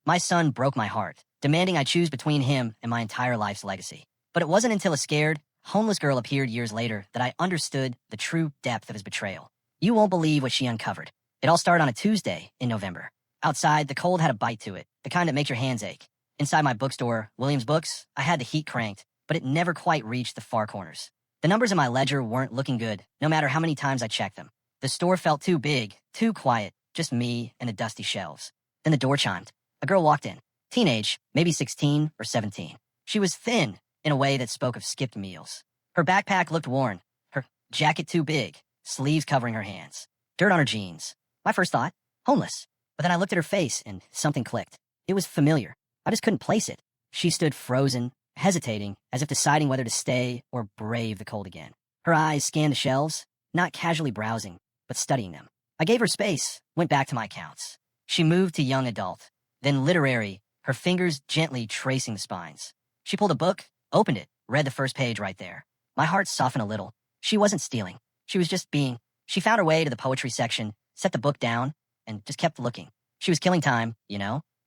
My son broke my heart, demanding I choose between him and my entire life's legacy. But it wasn't until a scared, homeless girl appeared years later that I understood the true depth of his betrayal. You won't believe what she uncovered. It all started on a Tuesday in November. Outside, the cold had a bite to it, the kind that makes your hands ache. Inside my bookstore, Williams Books, I had the heat cranked, but it never quite reached the far corners. The numbers in my ledger weren't looking good, no matter how many times I checked them. The store felt too big, too quiet, just me and the dusty shelves. Then the door chimed. A girl walked in. Teenage, maybe 16 or 17. She was thin, in a way that spoke of skipped meals. Her backpack looked worn, her jacket too big, sleeves covering her hands, dirt on her jeans. My first thought, homeless. But then I looked at her face and something clicked. It was familiar. I just couldn't place it. She stood frozen, hesitating, as if deciding whether to stay or brave the cold again. Her eyes scanned the shelves, not casually browsing, but studying them. I gave her space, went back to my accounts. She moved to young adult, then literary, her fingers gently tracing the spines. She pulled a book, opened it, read the first page right there. My heart softened a little. She wasn't stealing. She was just being. She found her way to the poetry section, set the book down, and just kept looking. She was killing time,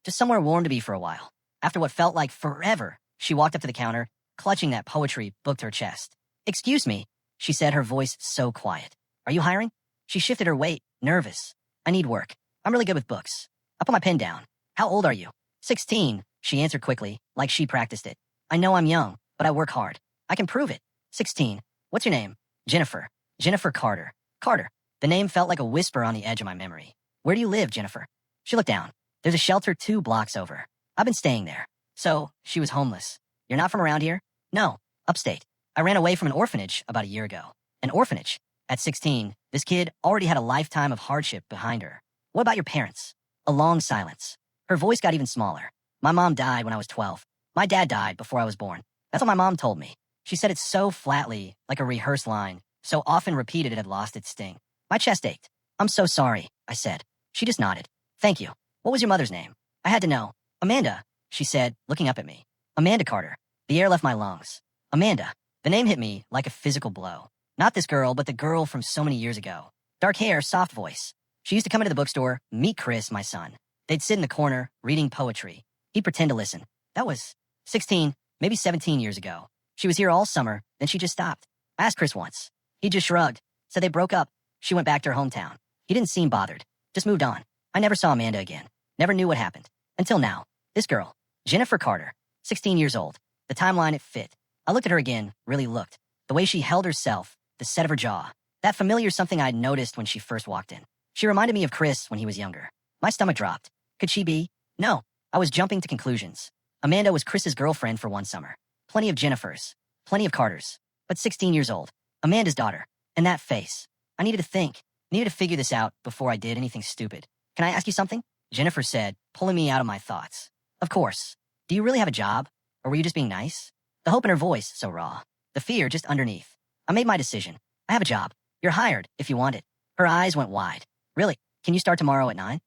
just somewhere warm to be for a while. After what felt like forever, she walked up to the counter, clutching that poetry book to her chest. "Excuse me," she said, her voice so quiet. "Are you hiring?" She shifted her weight, nervous. "I need work. I'm really good with books." I put my pen down. "How old are you?" 16, she answered quickly, like she practiced it. "I know I'm young, but I work hard. I can prove it." 16. "What's your name?" "Jennifer. Jennifer Carter." Carter. The name felt like a whisper on the edge of my memory. "Where do you live, Jennifer?" She looked down. "There's a shelter 2 blocks over. I've been staying there." So, she was homeless. "You're not from around here?" "No, upstate. I ran away from an orphanage about a year ago." An orphanage? At 16, this kid already had a lifetime of hardship behind her. "What about your parents?" A long silence. Her voice got even smaller. "My mom died when I was 12. My dad died before I was born. That's what my mom told me." She said it so flatly, like a rehearsed line, so often repeated it had lost its sting. My chest ached. "I'm so sorry," I said. She just nodded. "Thank you. What was your mother's name?" I had to know. "Amanda," she said, looking up at me. "Amanda Carter." The air left my lungs. Amanda. The name hit me like a physical blow. Not this girl, but the girl from so many years ago. Dark hair, soft voice. She used to come into the bookstore, meet Chris, my son. They'd sit in the corner, reading poetry. He'd pretend to listen. That was 16, maybe 17 years ago. She was here all summer, then she just stopped. I asked Chris once. He just shrugged. Said they broke up. She went back to her hometown. He didn't seem bothered. Just moved on. I never saw Amanda again. Never knew what happened. Until now. This girl. Jennifer Carter. 16 years old. The timeline, it fit. I looked at her again, really looked. The way she held herself, the set of her jaw. That familiar something I'd noticed when she first walked in. She reminded me of Chris when he was younger. My stomach dropped. Could she be? No. I was jumping to conclusions. Amanda was Chris's girlfriend for one summer. Plenty of Jennifers. Plenty of Carters. But 16 years old. Amanda's daughter. And that face. I needed to think. Needed to figure this out before I did anything stupid. "Can I ask you something?" Jennifer said, pulling me out of my thoughts. "Of course. Do you really have a job? Or were you just being nice?" The hope in her voice, so raw. The fear just underneath. I made my decision. "I have a job. You're hired, if you want it." Her eyes went wide. "Really? Can you start tomorrow at 9?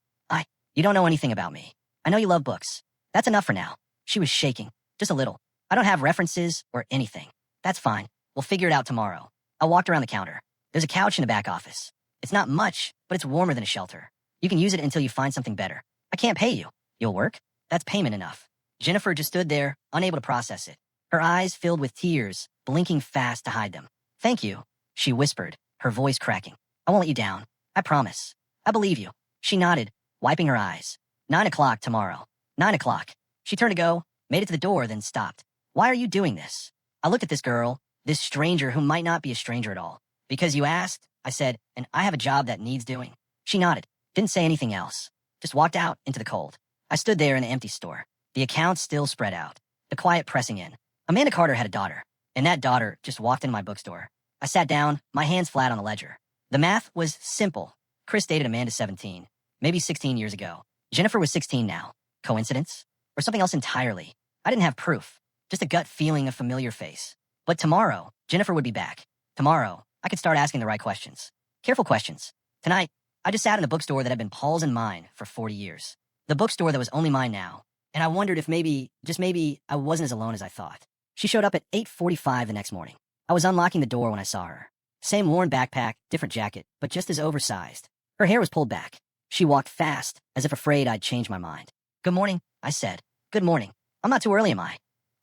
You don't know anything about me. I know you love books. That's enough for now." She was shaking. Just a little. "I don't have references or anything." "That's fine. We'll figure it out tomorrow." I walked around the counter. There's a couch in the back office. It's not much, but it's warmer than a shelter. You can use it until you find something better. I can't pay you. You'll work? That's payment enough. Jennifer just stood there, unable to process it. Her eyes filled with tears, blinking fast to hide them. "Thank you," she whispered, her voice cracking. "I won't let you down. I promise. I believe you." She nodded, wiping her eyes. 9 o'clock tomorrow. 9 o'clock. She turned to go, made it to the door, then stopped. "Why are you doing this?" I looked at this girl, this stranger who might not be a stranger at all. "Because you asked," I said, "and I have a job that needs doing." She nodded, didn't say anything else, just walked out into the cold. I stood there in the empty store, the accounts still spread out, the quiet pressing in. Amanda Carter had a daughter, and that daughter just walked into my bookstore. I sat down, my hands flat on the ledger. The math was simple. Chris dated Amanda 17, maybe 16 years ago. Jennifer was 16 now. Coincidence? Or something else entirely? I didn't have proof, just a gut feeling of familiar face. But tomorrow, Jennifer would be back. Tomorrow, I could start asking the right questions. Careful questions. Tonight, I just sat in the bookstore that had been Paul's and mine for 40 years. The bookstore that was only mine now. And I wondered if maybe, just maybe, I wasn't as alone as I thought. She showed up at 8:45 the next morning. I was unlocking the door when I saw her. Same worn backpack, different jacket, but just as oversized. Her hair was pulled back. She walked fast, as if afraid I'd changed my mind. "Good morning," I said. Good morning. I'm not too early, am I?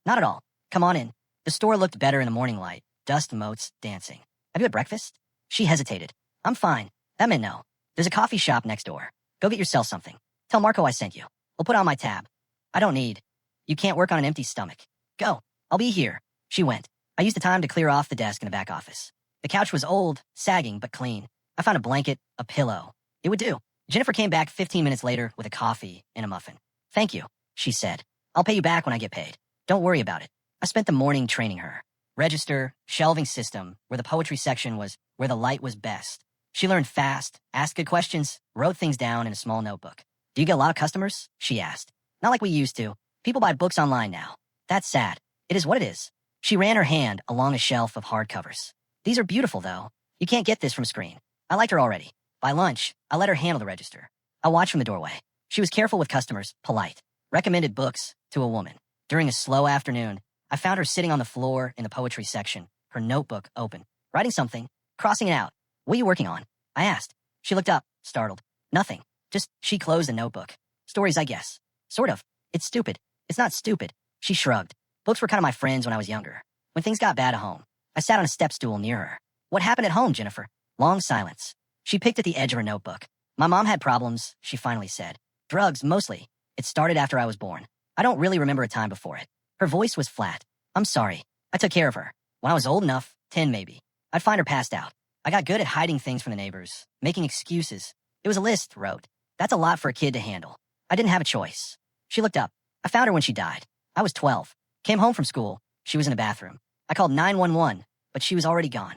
Not at all. Come on in. The store looked better in the morning light, dust motes dancing. Have you had breakfast? She hesitated. I'm fine. That meant no. There's a coffee shop next door. Go get yourself something. Tell Marco I sent you. We'll put it on my tab. I don't need. You can't work on an empty stomach. Go. I'll be here. She went. I used the time to clear off the desk in the back office. The couch was old, sagging, but clean. I found a blanket, a pillow. It would do. Jennifer came back 15 minutes later with a coffee and a muffin. Thank you, she said. I'll pay you back when I get paid. Don't worry about it. I spent the morning training her. Register, shelving system, where the poetry section was, where the light was best. She learned fast, asked good questions, wrote things down in a small notebook. Do you get a lot of customers? She asked. Not like we used to. People buy books online now. That's sad. It is what it is. She ran her hand along a shelf of hardcovers. These are beautiful, though. You can't get this from a screen. I liked her already. By lunch, I let her handle the register. I watched from the doorway. She was careful with customers, polite. Recommended books to a woman. During a slow afternoon, I found her sitting on the floor in the poetry section, her notebook open, writing something, crossing it out. What are you working on? I asked. She looked up, startled. Nothing. Just, she closed the notebook. Stories, I guess. Sort of. It's stupid. It's not stupid. She shrugged. Books were kind of my friends when I was younger. When things got bad at home, I sat on a step stool near her. What happened at home, Jennifer? Long silence. She picked at the edge of her notebook. My mom had problems, she finally said. Drugs, mostly. It started after I was born. I don't really remember a time before it. Her voice was flat. I'm sorry. I took care of her. When I was old enough, 10 maybe, I'd find her passed out. I got good at hiding things from the neighbors, making excuses. It was a list, wrote. That's a lot for a kid to handle. I didn't have a choice. She looked up. I found her when she died. I was 12. Came home from school. She was in the bathroom. I called 911, but she was already gone.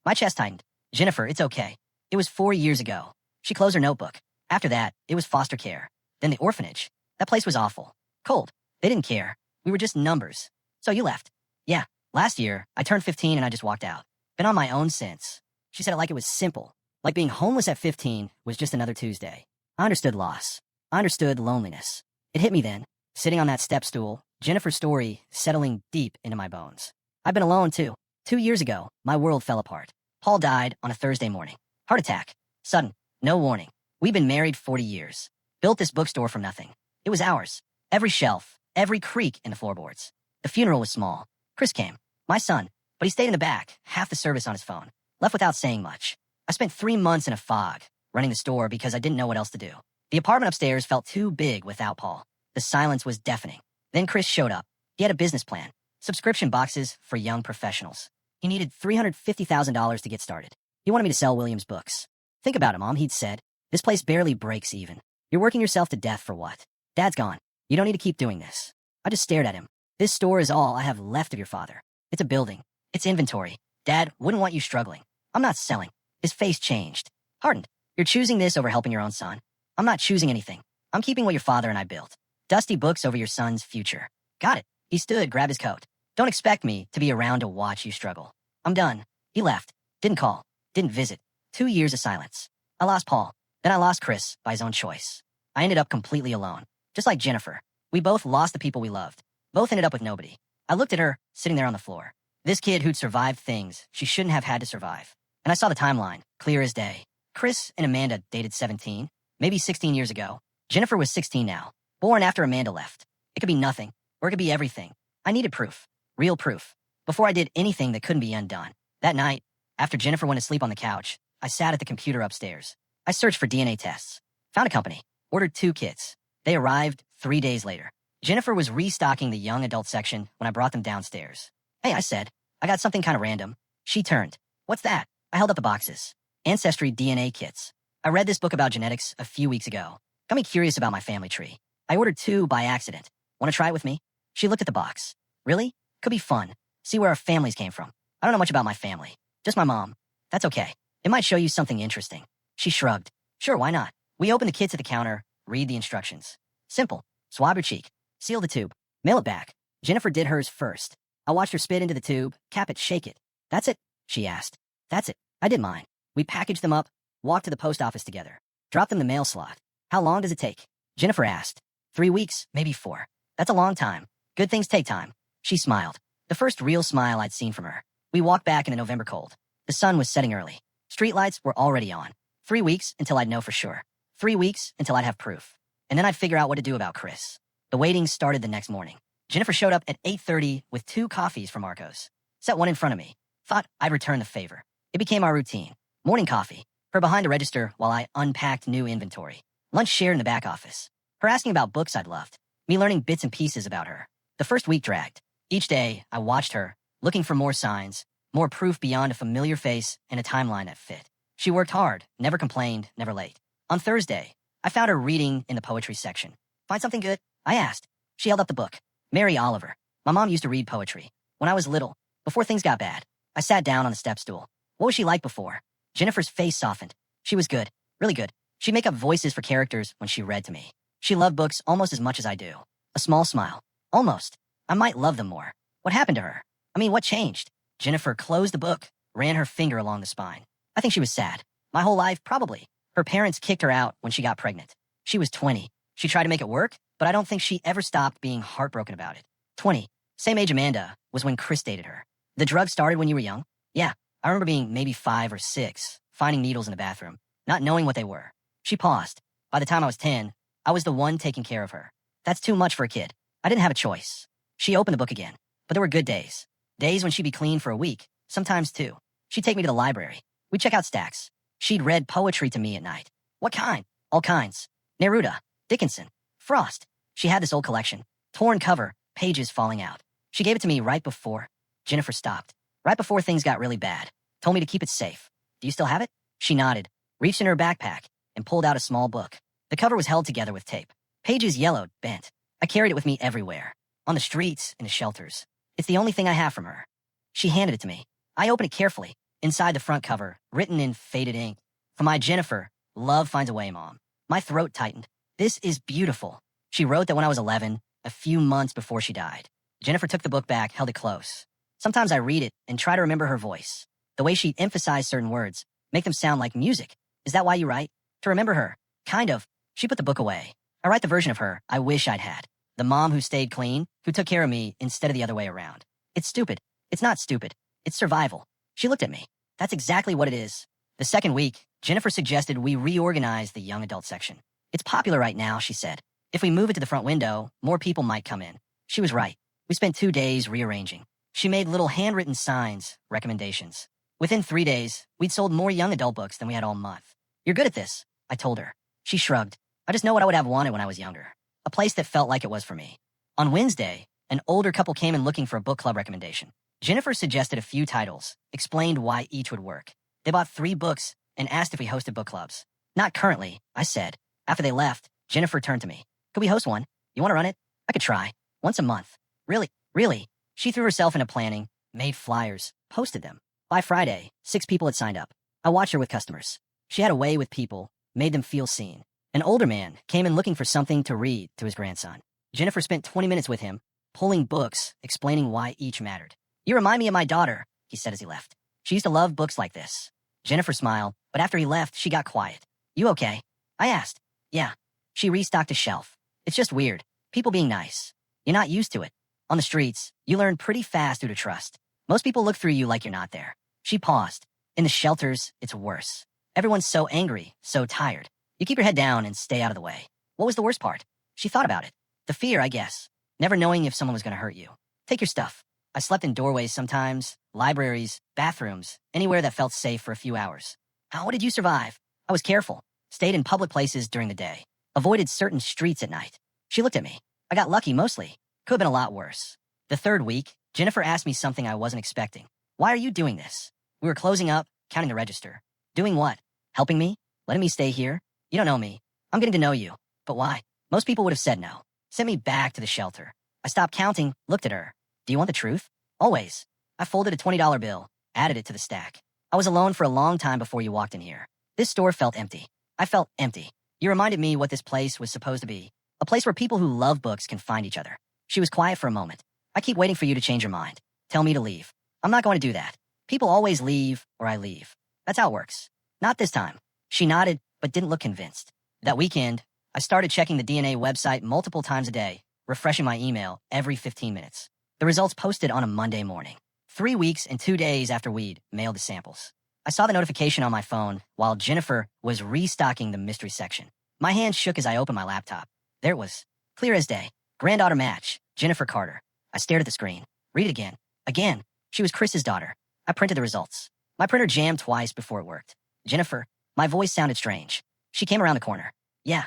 My chest tightened. Jennifer, it's okay. It was 4 years ago. She closed her notebook. After that, it was foster care. Then the orphanage. That place was awful. Cold. They didn't care. We were just numbers. So you left. Yeah. Last year, I turned 15 and I just walked out. Been on my own since. She said it like it was simple. Like being homeless at 15 was just another Tuesday. I understood loss. I understood loneliness. It hit me then, sitting on that step stool, Jennifer's story settling deep into my bones. I've been alone too. 2 years ago, my world fell apart. Paul died on a Thursday morning. Heart attack. Sudden. No warning. We've been married 40 years. Built this bookstore from nothing. It was ours. Every shelf, every creak in the floorboards. The funeral was small. Chris came. My son. But he stayed in the back, half the service on his phone. Left without saying much. I spent 3 months in a fog, running the store because I didn't know what else to do. The apartment upstairs felt too big without Paul. The silence was deafening. Then Chris showed up. He had a business plan. Subscription boxes for young professionals. He needed $350,000 to get started. He wanted me to sell William's books. Think about it, Mom, he'd said. This place barely breaks even. You're working yourself to death for what? Dad's gone. You don't need to keep doing this. I just stared at him. This store is all I have left of your father. It's a building. It's inventory. Dad wouldn't want you struggling. I'm not selling. His face changed. Hardened. You're choosing this over helping your own son. I'm not choosing anything. I'm keeping what your father and I built. Dusty books over your son's future. Got it. He stood, grabbed his coat. Don't expect me to be around to watch you struggle. I'm done. He left. Didn't call. Didn't visit. 2 years of silence. I lost Paul. Then I lost Chris by his own choice. I ended up completely alone. Just like Jennifer. We both lost the people we loved. Both ended up with nobody. I looked at her, sitting there on the floor. This kid who'd survived things she shouldn't have had to survive. And I saw the timeline, clear as day. Chris and Amanda dated 17, maybe 16 years ago. Jennifer was 16 now, born after Amanda left. It could be nothing, or it could be everything. I needed proof. Real proof. Before I did anything that couldn't be undone. That night, after Jennifer went to sleep on the couch, I sat at the computer upstairs. I searched for DNA tests. Found a company. Ordered 2 kits. They arrived 3 days later. Jennifer was restocking the young adult section when I brought them downstairs. Hey, I said, I got something kind of random. She turned. What's that? I held up the boxes. Ancestry DNA kits. I read this book about genetics a few weeks ago. Got me curious about my family tree. I ordered 2 by accident. Want to try it with me? She looked at the box. Really? Could be fun. See where our families came from. I don't know much about my family. Just my mom. That's okay. It might show you something interesting. She shrugged. Sure, why not? We opened the kits at the counter, read the instructions. Simple. Swab your cheek. Seal the tube. Mail it back. Jennifer did hers first. I watched her spit into the tube, cap it, shake it. That's it? She asked. That's it. I did mine. We packaged them up, walked to the post office together. Dropped them in the mail slot. How long does it take? Jennifer asked. 3 weeks, maybe 4. That's a long time. Good things take time. She smiled. The first real smile I'd seen from her. We walked back in the November cold. The sun was setting early. Streetlights were already on. 3 weeks until I'd know for sure. 3 weeks until I'd have proof. And then I'd figure out what to do about Chris. The waiting started the next morning. Jennifer showed up at 8:30 with 2 coffees from Marco's. Set one in front of me. Thought I'd return the favor. It became our routine. Morning coffee. Her behind the register while I unpacked new inventory. Lunch shared in the back office. Her asking about books I'd loved. Me learning bits and pieces about her. The first week dragged. Each day, I watched her, looking for more signs, more proof beyond a familiar face and a timeline that fit. She worked hard, never complained, never late. On Thursday, I found her reading in the poetry section. Find something good? I asked. She held up the book. Mary Oliver. My mom used to read poetry. When I was little, before things got bad, I sat down on the step stool. What was she like before? Jennifer's face softened. She was good, really good. She'd make up voices for characters when she read to me. She loved books almost as much as I do. A small smile. Almost. I might love them more. What happened to her? I mean, what changed? Jennifer closed the book, ran her finger along the spine. I think she was sad. My whole life, probably. Her parents kicked her out when she got pregnant. She was 20. She tried to make it work, but I don't think she ever stopped being heartbroken about it. 20. Same age Amanda was when Chris dated her. The drug started when you were young? Yeah. I remember being maybe 5 or 6, finding needles in the bathroom, not knowing what they were. She paused. By the time I was 10, I was the one taking care of her. That's too much for a kid. I didn't have a choice. She opened the book again, but there were good days. Days when she'd be clean for a week, sometimes 2. She'd take me to the library. We'd check out stacks. She'd read poetry to me at night. What kind? All kinds. Neruda, Dickinson, Frost. She had this old collection. Torn cover, pages falling out. She gave it to me right before. Jennifer stopped. Right before things got really bad. Told me to keep it safe. Do you still have it? She nodded, reached in her backpack, and pulled out a small book. The cover was held together with tape. Pages yellowed, bent. I carried it with me everywhere. On the streets, in the shelters. It's the only thing I have from her. She handed it to me. I opened it carefully. Inside the front cover, written in faded ink. For my Jennifer, love finds a way, Mom. My throat tightened. This is beautiful. She wrote that when I was 11, a few months before she died. Jennifer took the book back, held it close. Sometimes I read it and try to remember her voice. The way she emphasized certain words, make them sound like music. Is that why you write? To remember her. Kind of. She put the book away. I write the version of her I wish I'd had. The mom who stayed clean, who took care of me instead of the other way around. It's stupid. It's not stupid. It's survival. She looked at me. That's exactly what it is. The second week, Jennifer suggested we reorganize the young adult section. It's popular right now, she said. If we move it to the front window, more people might come in. She was right. We spent 2 days rearranging. She made little handwritten signs, recommendations. Within 3 days, we'd sold more young adult books than we had all month. You're good at this, I told her. She shrugged. I just know what I would have wanted when I was younger. A place that felt like it was for me. On Wednesday, an older couple came in looking for a book club recommendation. Jennifer suggested a few titles, explained why each would work. They bought 3 books and asked if we hosted book clubs. Not currently, I said. After they left, Jennifer turned to me. Could we host one? You want to run it? I could try. Once a month. Really? Really? She threw herself into planning, made flyers, posted them. By Friday, 6 people had signed up. I watched her with customers. She had a way with people, made them feel seen. An older man came in looking for something to read to his grandson. Jennifer spent 20 minutes with him, pulling books, explaining why each mattered. You remind me of my daughter, he said as he left. She used to love books like this. Jennifer smiled, but after he left, she got quiet. You okay? I asked. Yeah. She restocked a shelf. It's just weird. People being nice. You're not used to it. On the streets, you learn pretty fast who to trust. Most people look through you like you're not there. She paused. In the shelters, it's worse. Everyone's so angry, so tired. You keep your head down and stay out of the way. What was the worst part? She thought about it. The fear, I guess. Never knowing if someone was going to hurt you. Take your stuff. I slept in doorways sometimes, libraries, bathrooms, anywhere that felt safe for a few hours. How did you survive? I was careful. Stayed in public places during the day. Avoided certain streets at night. She looked at me. I got lucky mostly. Could have been a lot worse. The third week, Jennifer asked me something I wasn't expecting. Why are you doing this? We were closing up, counting the register. Doing what? Helping me? Letting me stay here? You don't know me. I'm getting to know you. But why? Most people would have said no. Sent me back to the shelter. I stopped counting, looked at her. Do you want the truth? Always. I folded a $20 bill, added it to the stack. I was alone for a long time before you walked in here. This store felt empty. I felt empty. You reminded me what this place was supposed to be. A place where people who love books can find each other. She was quiet for a moment. I keep waiting for you to change your mind. Tell me to leave. I'm not going to do that. People always leave or I leave. That's how it works. Not this time. She nodded, but didn't look convinced. That weekend, I started checking the DNA website multiple times a day, refreshing my email every 15 minutes. The results posted on a Monday morning. 3 weeks and 2 days after we'd mailed the samples. I saw the notification on my phone while Jennifer was restocking the mystery section. My hand shook as I opened my laptop. There it was, clear as day. Granddaughter match, Jennifer Carter. I stared at the screen. Read it again. Again. She was Chris's daughter. I printed the results. My printer jammed twice before it worked. Jennifer. My voice sounded strange. She came around the corner. Yeah.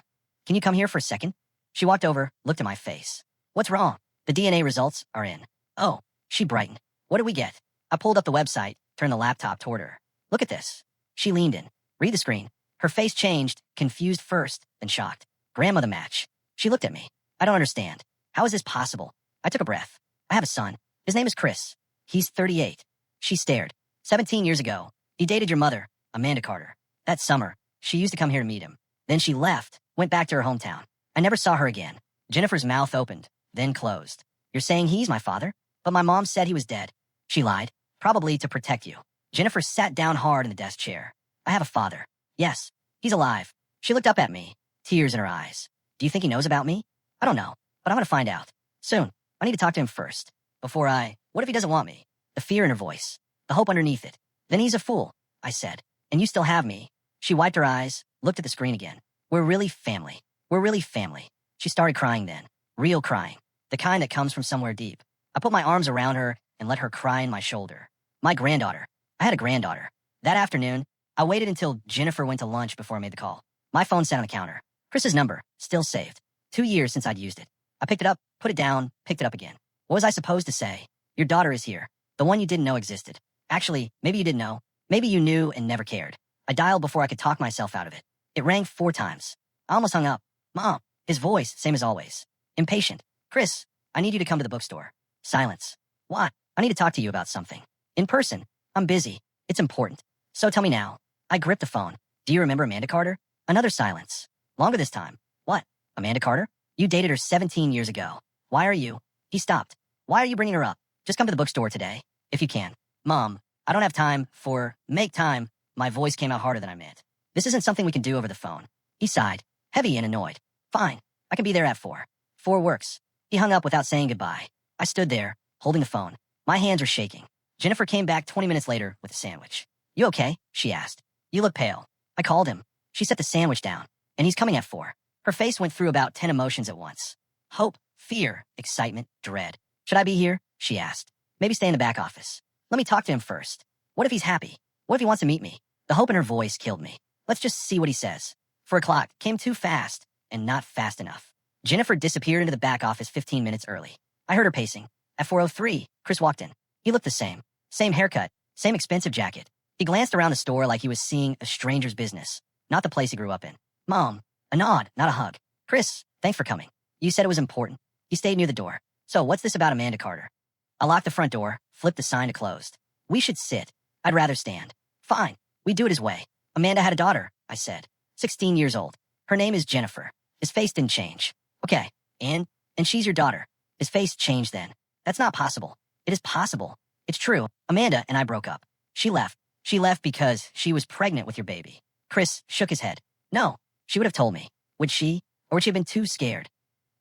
Can you come here for a second? She walked over, looked at my face. What's wrong? The DNA results are in. Oh. She brightened. What did we get? I pulled up the website, turned the laptop toward her. Look at this. She leaned in. Read the screen. Her face changed, confused first, then shocked. Grandmother match. She looked at me. I don't understand. How is this possible? I took a breath. I have a son. His name is Chris. He's 38. She stared. 17 years ago, he dated your mother, Amanda Carter. That summer, she used to come here to meet him. Then she left, went back to her hometown. I never saw her again. Jennifer's mouth opened, then closed. You're saying he's my father? But my mom said he was dead. She lied, probably to protect you. Jennifer sat down hard in the desk chair. I have a father. Yes, he's alive. She looked up at me, tears in her eyes. Do you think he knows about me? I don't know, but I'm going to find out. Soon. I need to talk to him first. What if he doesn't want me? The fear in her voice. The hope underneath it. Then he's a fool, I said. And you still have me. She wiped her eyes, looked at the screen again. We're really family. We're really family. She started crying then. Real crying. The kind that comes from somewhere deep. I put my arms around her and let her cry in my shoulder. My granddaughter. I had a granddaughter. That afternoon, I waited until Jennifer went to lunch before I made the call. My phone sat on the counter. Chris's number, still saved. 2 years since I'd used it. I picked it up, put it down, picked it up again. What was I supposed to say? Your daughter is here. The one you didn't know existed. Actually, maybe you didn't know. Maybe you knew and never cared. I dialed before I could talk myself out of it. It rang 4 times. I almost hung up. Mom. His voice, same as always. Impatient. Chris, I need you to come to the bookstore. Silence. What? I need to talk to you about something. In person. I'm busy. It's important. So tell me now. I gripped the phone. Do you remember Amanda Carter? Another silence. Longer this time. What? Amanda Carter? You dated her 17 years ago. Why are you? He stopped. Why are you bringing her up? Just come to the bookstore today, if you can. Mom, I don't have time for make time. My voice came out harder than I meant. This isn't something we can do over the phone. He sighed, heavy and annoyed. Fine. I can be there at 4. 4 works. He hung up without saying goodbye. I stood there, holding the phone. My hands were shaking. Jennifer came back 20 minutes later with a sandwich. You okay? She asked. You look pale. I called him. She set the sandwich down. And he's coming at 4. Her face went through about 10 emotions at once. Hope, fear, excitement, dread. Should I be here? She asked. Maybe stay in the back office. Let me talk to him first. What if he's happy? What if he wants to meet me? The hope in her voice killed me. Let's just see what he says. 4 o'clock came too fast and not fast enough. Jennifer disappeared into the back office 15 minutes early. I heard her pacing. At 4:03, Chris walked in. He looked the same. Same haircut, same expensive jacket. He glanced around the store like he was seeing a stranger's business, not the place he grew up in. Mom, a nod, not a hug. Chris, thanks for coming. You said it was important. He stayed near the door. So what's this about Amanda Carter? I locked the front door, flipped the sign to closed. We should sit. I'd rather stand. Fine. We do it his way. Amanda had a daughter, I said. 16 years old. Her name is Jennifer. His face didn't change. Okay. And she's your daughter. His face changed then. That's not possible. It is possible. It's true. Amanda and I broke up. She left. She left because she was pregnant with your baby. Chris shook his head. No. She would have told me. Would she? Or would she have been too scared?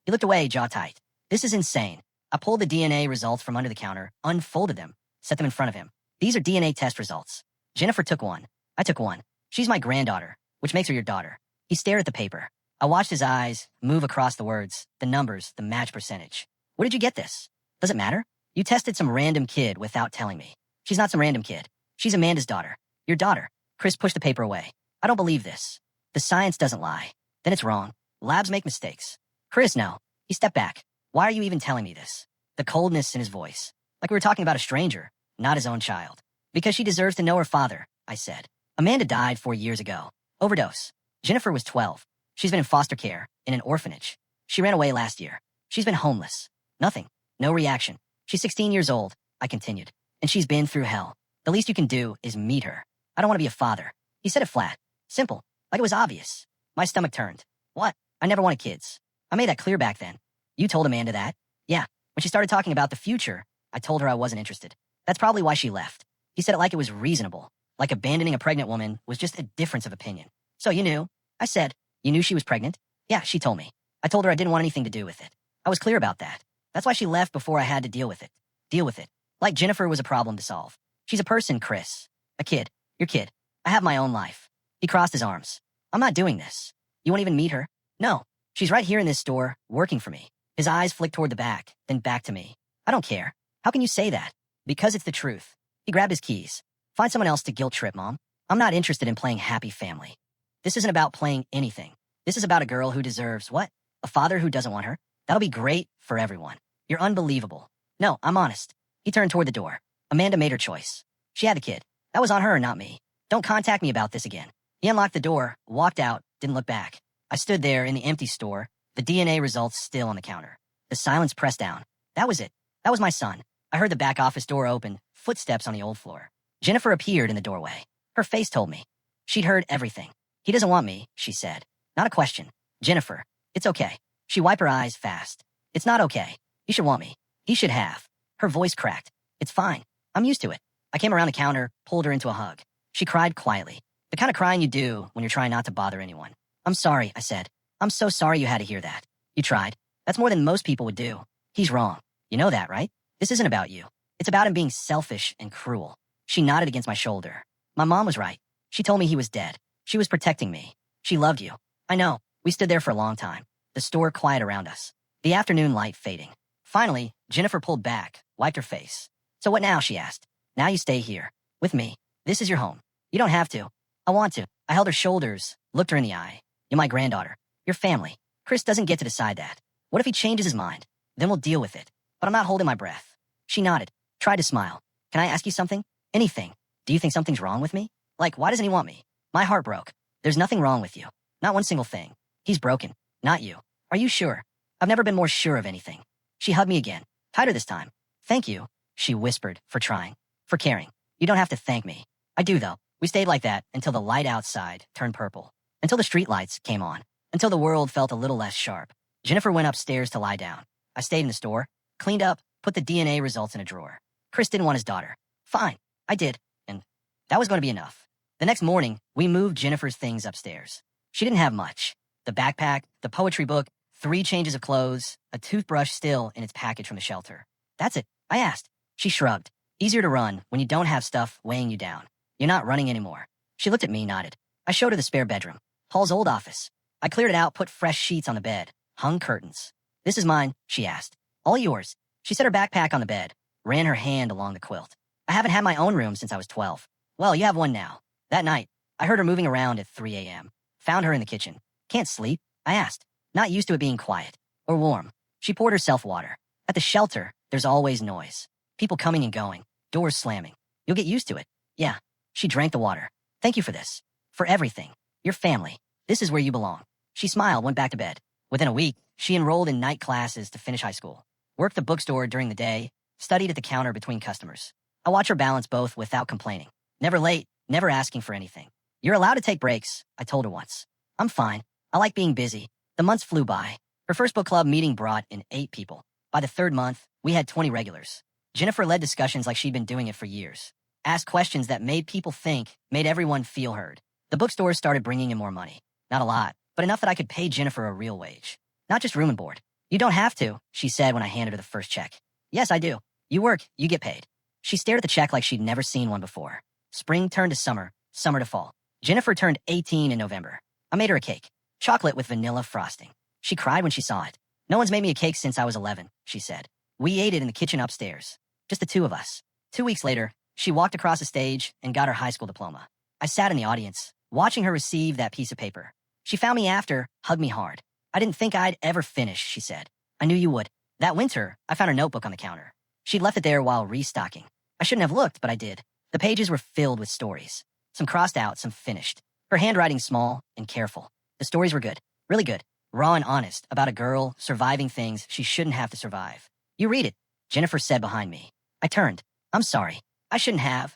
He looked away, jaw tight. This is insane. I pulled the DNA results from under the counter, unfolded them, set them in front of him. These are DNA test results. Jennifer took one. I took one. She's my granddaughter, which makes her your daughter. He stared at the paper. I watched his eyes move across the words, the numbers, the match percentage. Where did you get this? Does it matter? You tested some random kid without telling me. She's not some random kid. She's Amanda's daughter. Your daughter. Chris pushed the paper away. I don't believe this. The science doesn't lie. Then it's wrong. Labs make mistakes. Chris, no. He stepped back. Why are you even telling me this? The coldness in his voice. Like we were talking about a stranger, not his own child. Because she deserves to know her father, I said. Amanda died 4 years ago. Overdose. Jennifer was 12. She's been in foster care, in an orphanage. She ran away last year. She's been homeless. Nothing. No reaction. She's 16 years old, I continued. And she's been through hell. The least you can do is meet her. I don't want to be a father. He said it flat. Simple. Like it was obvious. My stomach turned. What? I never wanted kids. I made that clear back then. You told Amanda that? Yeah. When she started talking about the future, I told her I wasn't interested. That's probably why she left. He said it like it was reasonable. Like abandoning a pregnant woman was just a difference of opinion. So you knew? I said, you knew she was pregnant? Yeah, she told me. I told her I didn't want anything to do with it. I was clear about that. That's why she left before I had to deal with it. Deal with it. Like Jennifer was a problem to solve. She's a person, Chris. A kid. Your kid. I have my own life. He crossed his arms. I'm not doing this. You won't even meet her? No. She's right here in this store, working for me. His eyes flicked toward the back, then back to me. I don't care. How can you say that? Because it's the truth. He grabbed his keys. Find someone else to guilt trip, Mom. I'm not interested in playing happy family. This isn't about playing anything. This is about a girl who deserves what? A father who doesn't want her? That'll be great for everyone. You're unbelievable. No, I'm honest. He turned toward the door. Amanda made her choice. She had the kid. That was on her, not me. Don't contact me about this again. He unlocked the door, walked out, didn't look back. I stood there in the empty store, the DNA results still on the counter. The silence pressed down. That was it. That was my son. I heard the back office door open, footsteps on the old floor. Jennifer appeared in the doorway. Her face told me. She'd heard everything. He doesn't want me, she said. Not a question. Jennifer, it's okay. She wiped her eyes fast. It's not okay. He should want me. He should have. Her voice cracked. It's fine. I'm used to it. I came around the counter, pulled her into a hug. She cried quietly. The kind of crying you do when you're trying not to bother anyone. I'm sorry, I said. I'm so sorry you had to hear that. You tried. That's more than most people would do. He's wrong. You know that, right? This isn't about you. It's about him being selfish and cruel. She nodded against my shoulder. My mom was right. She told me he was dead. She was protecting me. She loved you. I know. We stood there for a long time. The store quiet around us. The afternoon light fading. Finally, Jennifer pulled back, wiped her face. So what now, she asked. Now you stay here. With me. This is your home. You don't have to. I want to. I held her shoulders, looked her in the eye. You're my granddaughter. Your family. Chris doesn't get to decide that. What if he changes his mind? Then we'll deal with it. But I'm not holding my breath. She nodded, tried to smile. Can I ask you something? Anything. Do you think something's wrong with me? Like, why doesn't he want me? My heart broke. There's nothing wrong with you. Not one single thing. He's broken. Not you. Are you sure? I've never been more sure of anything. She hugged me again. Tighter this time. Thank you, she whispered, for trying. For caring. You don't have to thank me. I do, though. We stayed like that until the light outside turned purple. Until the streetlights came on. Until the world felt a little less sharp. Jennifer went upstairs to lie down. I stayed in the store, cleaned up, put the DNA results in a drawer. Chris didn't want his daughter. Fine. I did. And that was going to be enough. The next morning, we moved Jennifer's things upstairs. She didn't have much. The backpack, the poetry book, 3 changes of clothes, a toothbrush still in its package from the shelter. That's it, I asked. She shrugged. Easier to run when you don't have stuff weighing you down. You're not running anymore. She looked at me, nodded. I showed her the spare bedroom. Paul's old office. I cleared it out, put fresh sheets on the bed, hung curtains. This is mine, she asked. All yours. She set her backpack on the bed, ran her hand along the quilt. I haven't had my own room since I was 12. Well, you have one now. That night, I heard her moving around at 3 a.m. Found her in the kitchen. Can't sleep? I asked. Not used to it being quiet. Or warm. She poured herself water. At the shelter, there's always noise. People coming and going. Doors slamming. You'll get used to it. Yeah. She drank the water. Thank you for this. For everything. Your family. This is where you belong. She smiled, went back to bed. Within a week, she enrolled in night classes to finish high school. Worked the bookstore during the day. Studied at the counter between customers. I watch her balance both without complaining. Never late, never asking for anything. You're allowed to take breaks, I told her once. I'm fine. I like being busy. The months flew by. Her first book club meeting brought in 8 people. By the 3rd month, we had 20 regulars. Jennifer led discussions like she'd been doing it for years. Asked questions that made people think, made everyone feel heard. The bookstore started bringing in more money. Not a lot, but enough that I could pay Jennifer a real wage. Not just room and board. You don't have to, she said when I handed her the first check. Yes, I do. You work, you get paid. She stared at the check like she'd never seen one before. Spring turned to summer, summer to fall. Jennifer turned 18 in November. I made her a cake. Chocolate with vanilla frosting. She cried when she saw it. No one's made me a cake since I was 11, she said. We ate it in the kitchen upstairs. Just the 2 of us. 2 weeks later, she walked across the stage and got her high school diploma. I sat in the audience, watching her receive that piece of paper. She found me after, hugged me hard. I didn't think I'd ever finish, she said. I knew you would. That winter, I found her notebook on the counter. She'd left it there while restocking. I shouldn't have looked, but I did. The pages were filled with stories. Some crossed out, some finished. Her handwriting small and careful. The stories were good. Really good. Raw and honest about a girl surviving things she shouldn't have to survive. You read it, Jennifer said behind me. I turned. I'm sorry. I shouldn't have.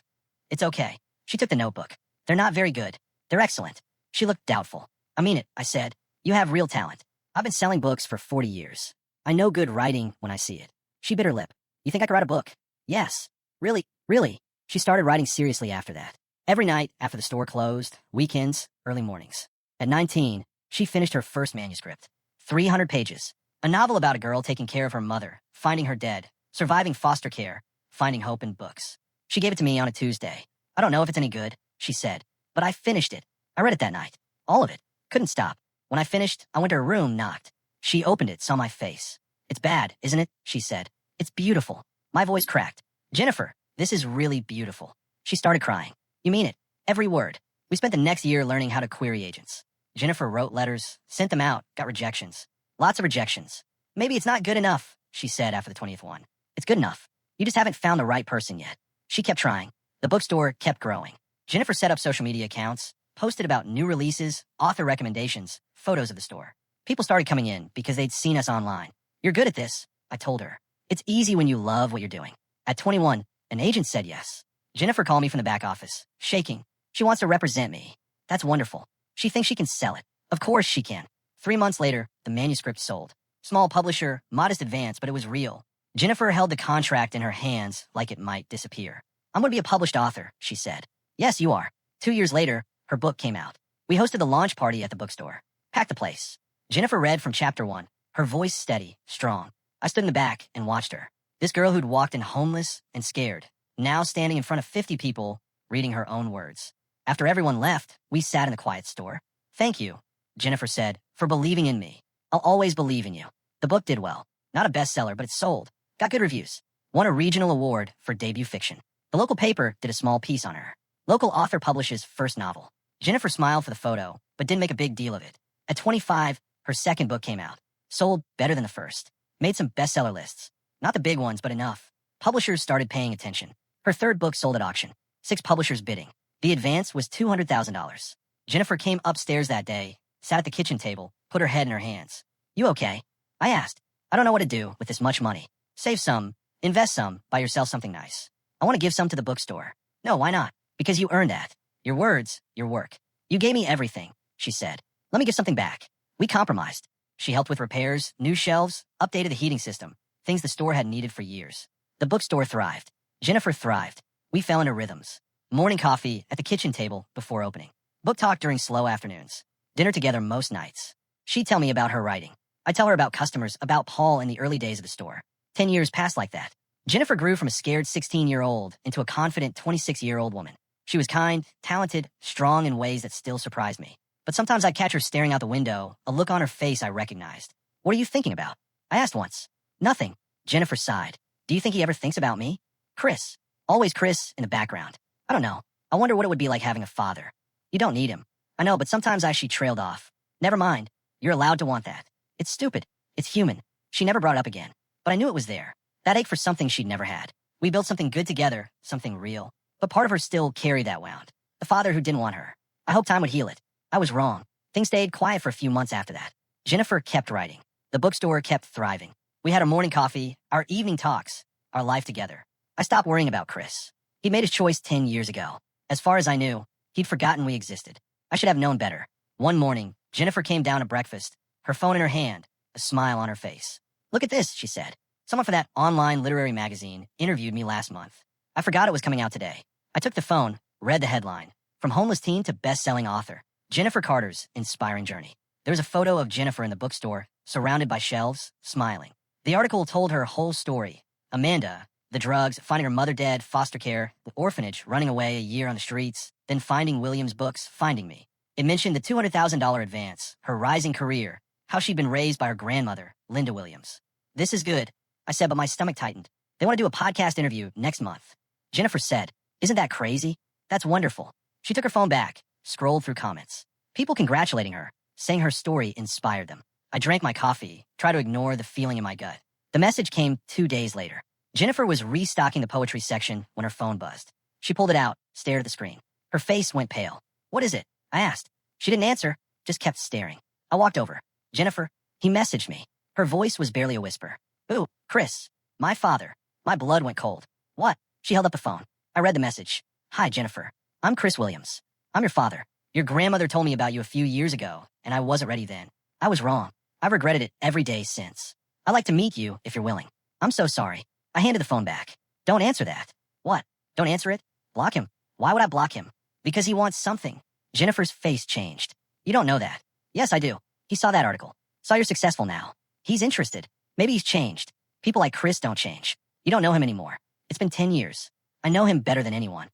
It's okay. She took the notebook. They're not very good. They're excellent. She looked doubtful. I mean it, I said. You have real talent. I've been selling books for 40 years. I know good writing when I see it. She bit her lip. You think I could write a book? Yes. Really, really. She started writing seriously after that. Every night after the store closed, weekends, early mornings. At 19, she finished her first manuscript. 300 pages. A novel about a girl taking care of her mother, finding her dead, surviving foster care, finding hope in books. She gave it to me on a Tuesday. I don't know if it's any good, she said, but I finished it. I read it that night. All of it. Couldn't stop. When I finished, I went to her room, knocked. She opened it, saw my face. It's bad, isn't it? She said. It's beautiful. My voice cracked. Jennifer, this is really beautiful. She started crying. You mean it? Every word. We spent the next year learning how to query agents. Jennifer wrote letters, sent them out, got rejections. Lots of rejections. Maybe it's not good enough, she said after the 20th one. It's good enough. You just haven't found the right person yet. She kept trying. The bookstore kept growing. Jennifer set up social media accounts, posted about new releases, author recommendations, photos of the store. People started coming in because they'd seen us online. You're good at this, I told her. It's easy when you love what you're doing. At 21, an agent said yes. Jennifer called me from the back office, shaking. She wants to represent me. That's wonderful. She thinks she can sell it. Of course she can. 3 months later, the manuscript sold. Small publisher, modest advance, but it was real. Jennifer held the contract in her hands like it might disappear. I'm going to be a published author, she said. Yes, you are. 2 years later, her book came out. We hosted the launch party at the bookstore. Packed the place. Jennifer read from chapter 1, her voice steady, strong. I stood in the back and watched her. This girl who'd walked in homeless and scared, now standing in front of 50 people, reading her own words. After everyone left, we sat in the quiet store. Thank you, Jennifer said, for believing in me. I'll always believe in you. The book did well. Not a bestseller, but it sold. Got good reviews. Won a regional award for debut fiction. The local paper did a small piece on her. Local author publishes first novel. Jennifer smiled for the photo, but didn't make a big deal of it. At 25, her second book came out. Sold better than the first. Made some bestseller lists. Not the big ones, but enough. Publishers started paying attention. Her third book sold at auction. 6 publishers bidding. The advance was $200,000. Jennifer came upstairs that day, sat at the kitchen table, put her head in her hands. You okay? I asked. I don't know what to do with this much money. Save some, invest some, buy yourself something nice. I want to give some to the bookstore. No, why not? Because you earned that. Your words, your work. You gave me everything, she said. Let me give something back. We compromised. She helped with repairs, new shelves, updated the heating system, things the store had needed for years. The bookstore thrived. Jennifer thrived. We fell into rhythms. Morning coffee at the kitchen table before opening. Book talk during slow afternoons. Dinner together most nights. She'd tell me about her writing. I'd tell her about customers, about Paul in the early days of the store. 10 years passed like that. Jennifer grew from a scared 16-year-old into a confident 26-year-old woman. She was kind, talented, strong in ways that still surprised me. But sometimes I'd catch her staring out the window, a look on her face I recognized. What are you thinking about? I asked once. Nothing. Jennifer sighed. Do you think he ever thinks about me? Chris. Always Chris in the background. I don't know. I wonder what it would be like having a father. You don't need him. I know, but sometimes she trailed off. Never mind. You're allowed to want that. It's stupid. It's human. She never brought it up again. But I knew it was there. That ache for something she'd never had. We built something good together, something real. But part of her still carried that wound. The father who didn't want her. I hoped time would heal it. I was wrong. Things stayed quiet for a few months after that. Jennifer kept writing. The bookstore kept thriving. We had our morning coffee, our evening talks, our life together. I stopped worrying about Chris. He made his choice 10 years ago. As far as I knew, he'd forgotten we existed. I should have known better. One morning, Jennifer came down to breakfast, her phone in her hand, a smile on her face. Look at this, she said. Someone from that online literary magazine interviewed me last month. I forgot it was coming out today. I took the phone, read the headline. From homeless teen to best-selling author. Jennifer Carter's inspiring journey. There was a photo of Jennifer in the bookstore, surrounded by shelves, smiling. The article told her whole story. Amanda, the drugs, finding her mother dead, foster care, the orphanage, running away a year on the streets, then finding William's books, finding me. It mentioned the $200,000 advance, her rising career, how she'd been raised by her grandmother, Linda Williams. This is good, I said, but my stomach tightened. They want to do a podcast interview next month. Jennifer said, isn't that crazy? That's wonderful. She took her phone back, scrolled through comments. People congratulating her, saying her story inspired them. I drank my coffee, tried to ignore the feeling in my gut. The message came 2 days later. Jennifer was restocking the poetry section when her phone buzzed. She pulled it out, stared at the screen. Her face went pale. What is it? I asked. She didn't answer, just kept staring. I walked over. Jennifer, he messaged me. Her voice was barely a whisper. Ooh, Chris. My father. My blood went cold. What? She held up the phone. I read the message. Hi, Jennifer. I'm Chris Williams. I'm your father. Your grandmother told me about you a few years ago, and I wasn't ready then. I was wrong. I've regretted it every day since. I'd like to meet you if you're willing. I'm so sorry. I handed the phone back. Don't answer that. What? Don't answer it? Block him. Why would I block him? Because he wants something. Jennifer's face changed. You don't know that. Yes, I do. He saw that article. Saw you're successful now. He's interested. Maybe he's changed. People like Chris don't change. You don't know him anymore. It's been 10 years. I know him better than anyone.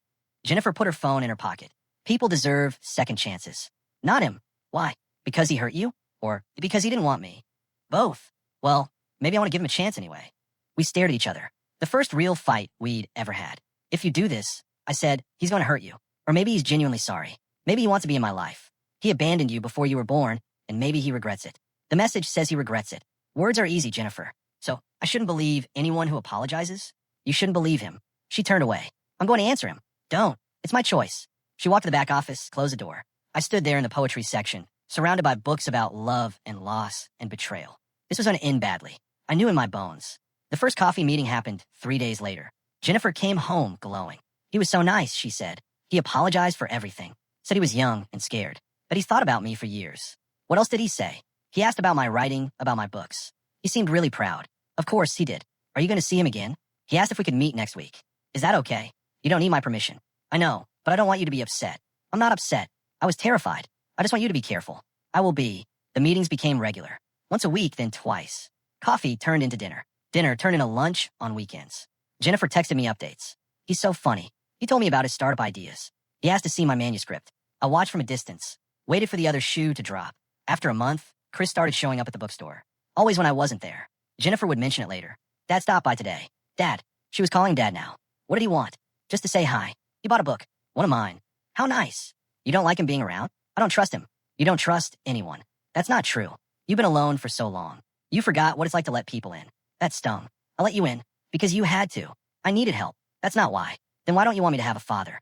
Jennifer put her phone in her pocket. People deserve second chances. Not him. Why? Because he hurt you? Or because he didn't want me? Both. Well, maybe I want to give him a chance anyway. We stared at each other. The first real fight we'd ever had. If you do this, I said, he's going to hurt you. Or maybe he's genuinely sorry. Maybe he wants to be in my life. He abandoned you before you were born, and maybe he regrets it. The message says he regrets it. Words are easy, Jennifer. So, I shouldn't believe anyone who apologizes? You shouldn't believe him. She turned away. I'm going to answer him. Don't. It's my choice. She walked to the back office, closed the door. I stood there in the poetry section, surrounded by books about love and loss and betrayal. This was going to end badly. I knew in my bones. The first coffee meeting happened 3 days later. Jennifer came home glowing. He was so nice, she said. He apologized for everything. Said he was young and scared. But he's thought about me for years. What else did he say? He asked about my writing, about my books. He seemed really proud. Of course, he did. Are you going to see him again? He asked if we could meet next week. Is that okay? You don't need my permission. I know, but I don't want you to be upset. I'm not upset. I was terrified. I just want you to be careful. I will be. The meetings became regular. Once a week, then twice. Coffee turned into dinner. Dinner turned into lunch on weekends. Jennifer texted me updates. He's so funny. He told me about his startup ideas. He asked to see my manuscript. I watched from a distance, waited for the other shoe to drop. After a month, Chris started showing up at the bookstore. Always when I wasn't there. Jennifer would mention it later. Dad stopped by today. Dad. She was calling Dad now. What did he want? Just to say hi. He bought a book. One of mine. How nice. You don't like him being around? I don't trust him. You don't trust anyone. That's not true. You've been alone for so long. You forgot what it's like to let people in. That stung. I let you in because you had to. I needed help. That's not why. Then why don't you want me to have a father?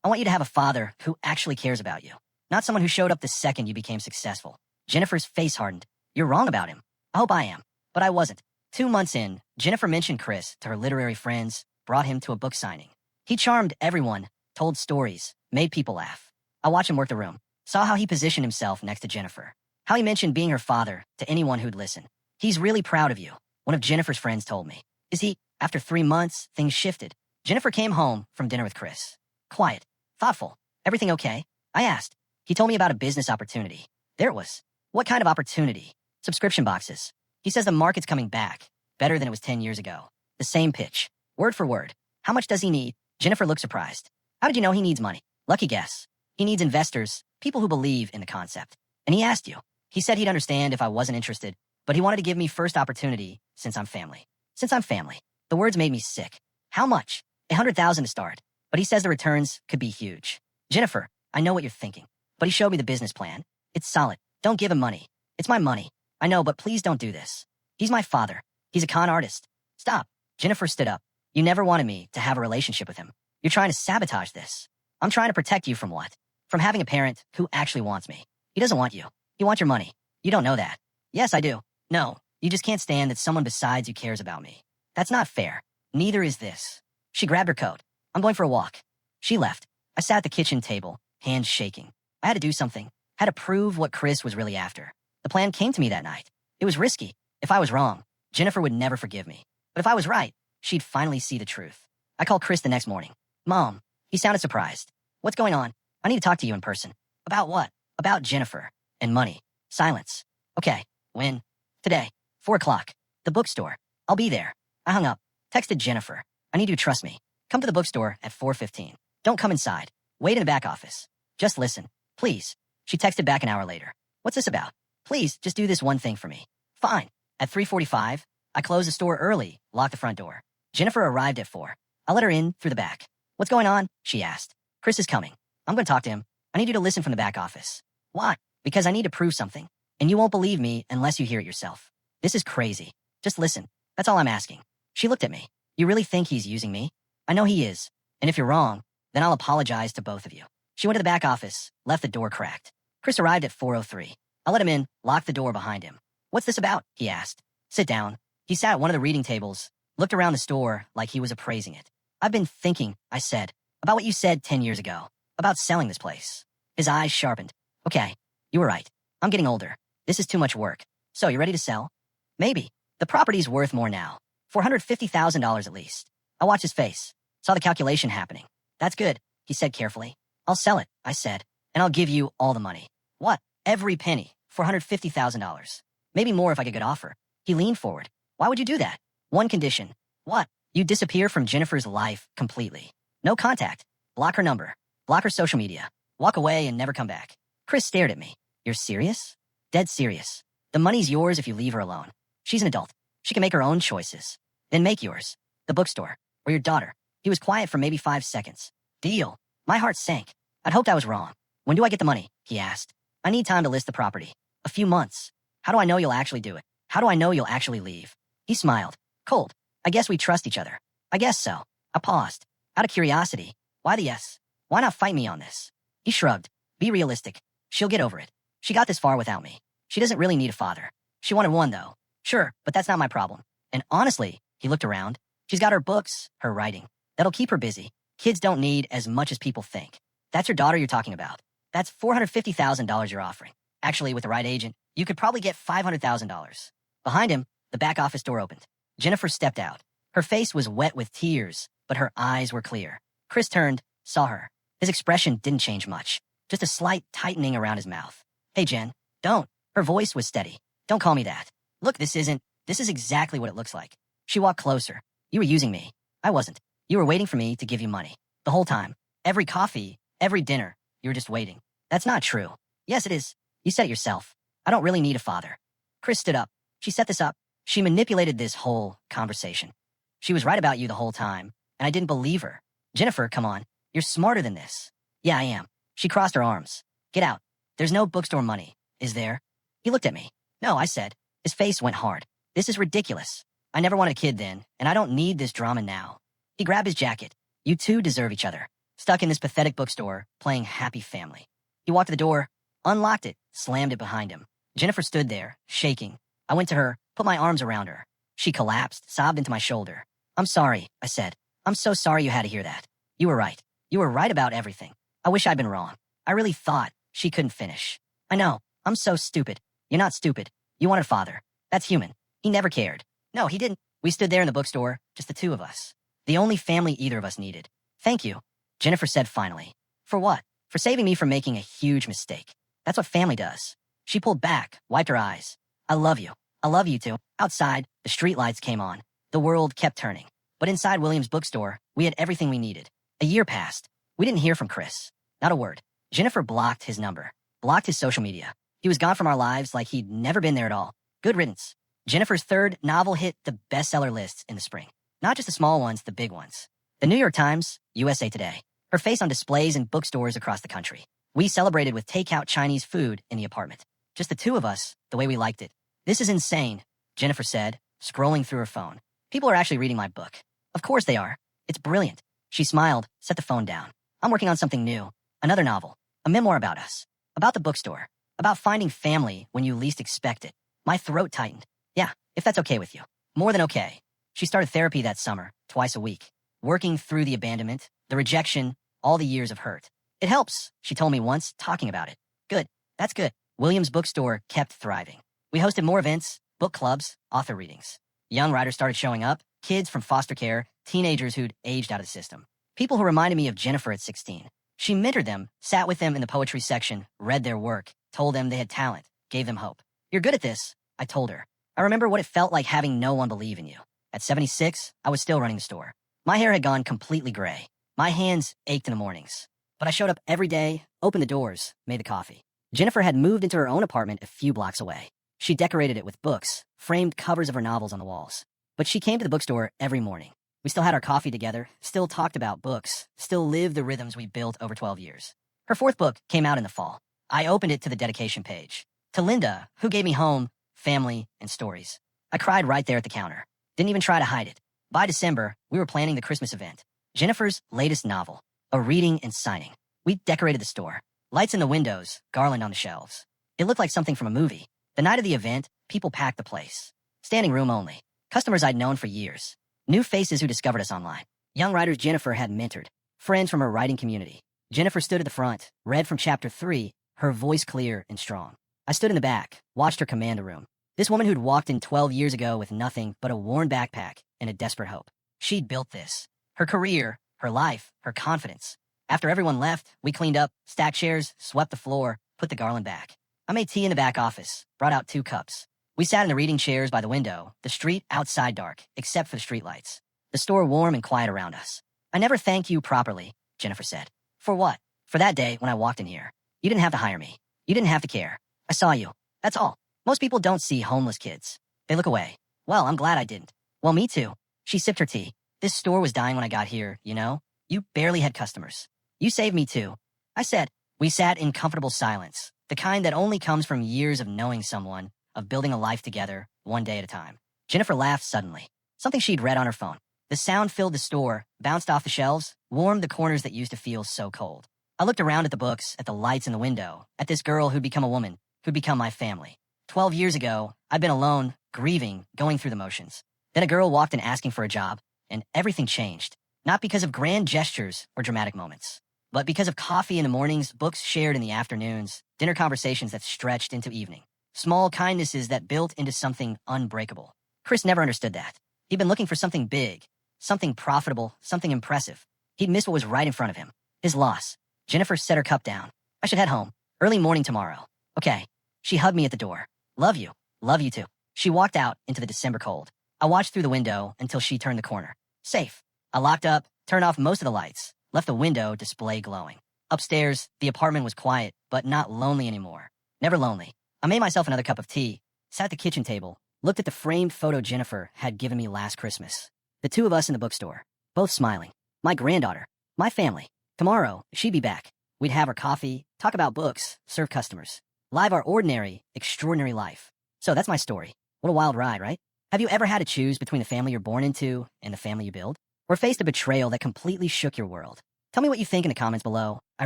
I want you to have a father who actually cares about you. Not someone who showed up the second you became successful. Jennifer's face hardened. You're wrong about him. I hope I am. But I wasn't. 2 months in, Jennifer mentioned Chris to her literary friends, brought him to a book signing. He charmed everyone, told stories, made people laugh. I watched him work the room, saw how he positioned himself next to Jennifer, how he mentioned being her father to anyone who'd listen. He's really proud of you, one of Jennifer's friends told me. Is he? After 3 months, things shifted. Jennifer came home from dinner with Chris. Quiet, thoughtful. Everything okay? I asked. He told me about a business opportunity. There it was. What kind of opportunity? Subscription boxes. He says the market's coming back, better than it was 10 years ago. The same pitch, word for word. How much does he need? Jennifer looked surprised. How did you know he needs money? Lucky guess. He needs investors, people who believe in the concept. And he asked you. He said he'd understand if I wasn't interested, but he wanted to give me first opportunity since I'm family. Since I'm family. The words made me sick. How much? $100,000 to start. But he says the returns could be huge. Jennifer, I know what you're thinking. But he showed me the business plan. It's solid. Don't give him money. It's my money. I know, but please don't do this. He's my father. He's a con artist. Stop. Jennifer stood up. You never wanted me to have a relationship with him. You're trying to sabotage this. I'm trying to protect you from what? From having a parent who actually wants me. He doesn't want you. He wants your money. You don't know that. Yes, I do. No, you just can't stand that someone besides you cares about me. That's not fair. Neither is this. She grabbed her coat. I'm going for a walk. She left. I sat at the kitchen table, hands shaking. I had to do something. Had to prove what Chris was really after. The plan came to me that night. It was risky. If I was wrong, Jennifer would never forgive me. But if I was right, she'd finally see the truth. I called Chris the next morning. Mom. He sounded surprised. What's going on? I need to talk to you in person. About what? About Jennifer. And money. Silence. Okay. When? Today. 4 o'clock. The bookstore. I'll be there. I hung up. Texted Jennifer. I need you to trust me. Come to the bookstore at 4:15. Don't come inside. Wait in the back office. Just listen. Please. She texted back an hour later. What's this about? Please, just do this one thing for me. Fine. At 3:45, I closed the store early, locked the front door. Jennifer arrived at 4. I let her in through the back. What's going on? She asked. Chris is coming. I'm going to talk to him. I need you to listen from the back office. Why? Because I need to prove something. And you won't believe me unless you hear it yourself. This is crazy. Just listen. That's all I'm asking. She looked at me. You really think he's using me? I know he is. And if you're wrong, then I'll apologize to both of you. She went to the back office, left the door cracked. Chris arrived at 4:03. I let him in, locked the door behind him. What's this about? He asked. Sit down. He sat at one of the reading tables, looked around the store like he was appraising it. I've been thinking, I said, about what you said 10 years ago, about selling this place. His eyes sharpened. Okay, you were right. I'm getting older. This is too much work. So you ready to sell? Maybe. The property's worth more now. $450,000 at least. I watched his face. Saw the calculation happening. That's good, he said carefully. I'll sell it, I said, and I'll give you all the money. What? Every penny. $450,000. Maybe more if I get a good offer. He leaned forward. Why would you do that? One condition. What? You disappear from Jennifer's life completely. No contact. Block her number. Block her social media. Walk away and never come back. Chris stared at me. You're serious? Dead serious. The money's yours if you leave her alone. She's an adult. She can make her own choices. Then make yours. The bookstore. Or your daughter. He was quiet for maybe 5 seconds. Deal. My heart sank. I'd hoped I was wrong. When do I get the money? He asked. I need time to list the property. A few months. How do I know you'll actually do it? How do I know you'll actually leave? He smiled. Cold. I guess we trust each other. I guess so. I paused. Out of curiosity. Why the yes? Why not fight me on this? He shrugged. Be realistic. She'll get over it. She got this far without me. She doesn't really need a father. She wanted one, though. Sure, but that's not my problem. And honestly, he looked around. She's got her books, her writing. That'll keep her busy. Kids don't need as much as people think. That's your daughter you're talking about. That's $450,000 you're offering. Actually, with the right agent, you could probably get $500,000. Behind him, the back office door opened. Jennifer stepped out. Her face was wet with tears, but her eyes were clear. Chris turned, saw her. His expression didn't change much. Just a slight tightening around his mouth. Hey, Jen, don't. Her voice was steady. Don't call me that. Look, this is exactly what it looks like. She walked closer. You were using me. I wasn't. You were waiting for me to give you money. The whole time. Every coffee, every dinner, you were just waiting. That's not true. Yes, it is. You said it yourself. I don't really need a father. Chris stood up. She set this up. She manipulated this whole conversation. She was right about you the whole time, and I didn't believe her. Jennifer, come on. You're smarter than this. Yeah, I am. She crossed her arms. Get out. There's no bookstore money, is there? He looked at me. No, I said. His face went hard. This is ridiculous. I never wanted a kid then, and I don't need this drama now. He grabbed his jacket. You two deserve each other. Stuck in this pathetic bookstore, playing happy family. He walked to the door, unlocked it, slammed it behind him. Jennifer stood there, shaking. I went to her, put my arms around her. She collapsed, sobbed into my shoulder. I'm sorry, I said. I'm so sorry you had to hear that. You were right. You were right about everything. I wish I'd been wrong. I really thought she couldn't finish. I know. I'm so stupid. You're not stupid. You wanted a father. That's human. He never cared. No, he didn't. We stood there in the bookstore, just the two of us. The only family either of us needed. Thank you, Jennifer said finally. For what? For saving me from making a huge mistake. That's what family does. She pulled back, wiped her eyes. I love you. I love you too. Outside, the streetlights came on. The world kept turning. But inside William's bookstore, we had everything we needed. A year passed. We didn't hear from Chris. Not a word. Jennifer blocked his number. Blocked his social media. He was gone from our lives like he'd never been there at all. Good riddance. Jennifer's third novel hit the bestseller lists in the spring. Not just the small ones, the big ones. The New York Times, USA Today. Her face on displays in bookstores across the country. We celebrated with takeout Chinese food in the apartment. Just the two of us, the way we liked it. This is insane, Jennifer said, scrolling through her phone. People are actually reading my book. Of course they are. It's brilliant. She smiled, set the phone down. I'm working on something new. Another novel. A memoir about us. About the bookstore. About finding family when you least expect it. My throat tightened. Yeah, if that's okay with you. More than okay. She started therapy that summer, twice a week. Working through the abandonment, the rejection, all the years of hurt. It helps, she told me once, talking about it. Good. That's good. William's bookstore kept thriving. We hosted more events, book clubs, author readings. Young writers started showing up, kids from foster care, teenagers who'd aged out of the system. People who reminded me of Jennifer at 16. She mentored them, sat with them in the poetry section, read their work, told them they had talent, gave them hope. You're good at this, I told her. I remember what it felt like having no one believe in you. At 76, I was still running the store. My hair had gone completely gray. My hands ached in the mornings. But I showed up every day, opened the doors, made the coffee. Jennifer had moved into her own apartment a few blocks away. She decorated it with books, framed covers of her novels on the walls. But she came to the bookstore every morning. We still had our coffee together, still talked about books, still lived the rhythms we built over 12 years. Her fourth book came out in the fall. I opened it to the dedication page. To Linda, who gave me home, family, and stories. I cried right there at the counter. Didn't even try to hide it. By December, we were planning the Christmas event. Jennifer's latest novel, a reading and signing. We decorated the store. Lights in the windows, garland on the shelves. It looked like something from a movie. The night of the event, people packed the place. Standing room only. Customers I'd known for years. New faces who discovered us online. Young writers Jennifer had mentored. Friends from her writing community. Jennifer stood at the front, read from chapter 3, her voice clear and strong. I stood in the back, watched her command the room. This woman who'd walked in 12 years ago with nothing but a worn backpack and a desperate hope. She'd built this. Her career, her life, her confidence. After everyone left, we cleaned up, stacked chairs, swept the floor, put the garland back. I made tea in the back office, brought out 2 cups. We sat in the reading chairs by the window, the street outside dark, except for the streetlights. The store warm and quiet around us. I never thanked you properly, Jennifer said. For what? For that day when I walked in here. You didn't have to hire me. You didn't have to care. I saw you. That's all. Most people don't see homeless kids. They look away. Well, I'm glad I didn't. Well, me too. She sipped her tea. This store was dying when I got here, you know? You barely had customers. You saved me too. I said. We sat in comfortable silence, the kind that only comes from years of knowing someone, of building a life together, one day at a time. Jennifer laughed suddenly. Something she'd read on her phone. The sound filled the store, bounced off the shelves, warmed the corners that used to feel so cold. I looked around at the books, at the lights in the window, at this girl who'd become a woman, who'd become my family. 12 years ago, I'd been alone, grieving, going through the motions. Then a girl walked in asking for a job, and everything changed. Not because of grand gestures or dramatic moments, but because of coffee in the mornings, books shared in the afternoons, dinner conversations that stretched into evening. Small kindnesses that built into something unbreakable. Chris never understood that. He'd been looking for something big, something profitable, something impressive. He'd missed what was right in front of him. His loss. Jennifer set her cup down. I should head home. Early morning tomorrow. Okay. She hugged me at the door. Love you. Love you too. She walked out into the December cold. I watched through the window until she turned the corner. Safe. I locked up, turned off most of the lights, left the window display glowing. Upstairs, the apartment was quiet, but not lonely anymore. Never lonely. I made myself another cup of tea, sat at the kitchen table, looked at the framed photo Jennifer had given me last Christmas. The two of us in the bookstore, both smiling. My granddaughter, my family. Tomorrow, she'd be back. We'd have our coffee, talk about books, serve customers. Live our ordinary, extraordinary life. So that's my story. What a wild ride, right? Have you ever had to choose between the family you're born into and the family you build? Or faced a betrayal that completely shook your world? Tell me what you think in the comments below. I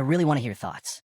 really want to hear your thoughts.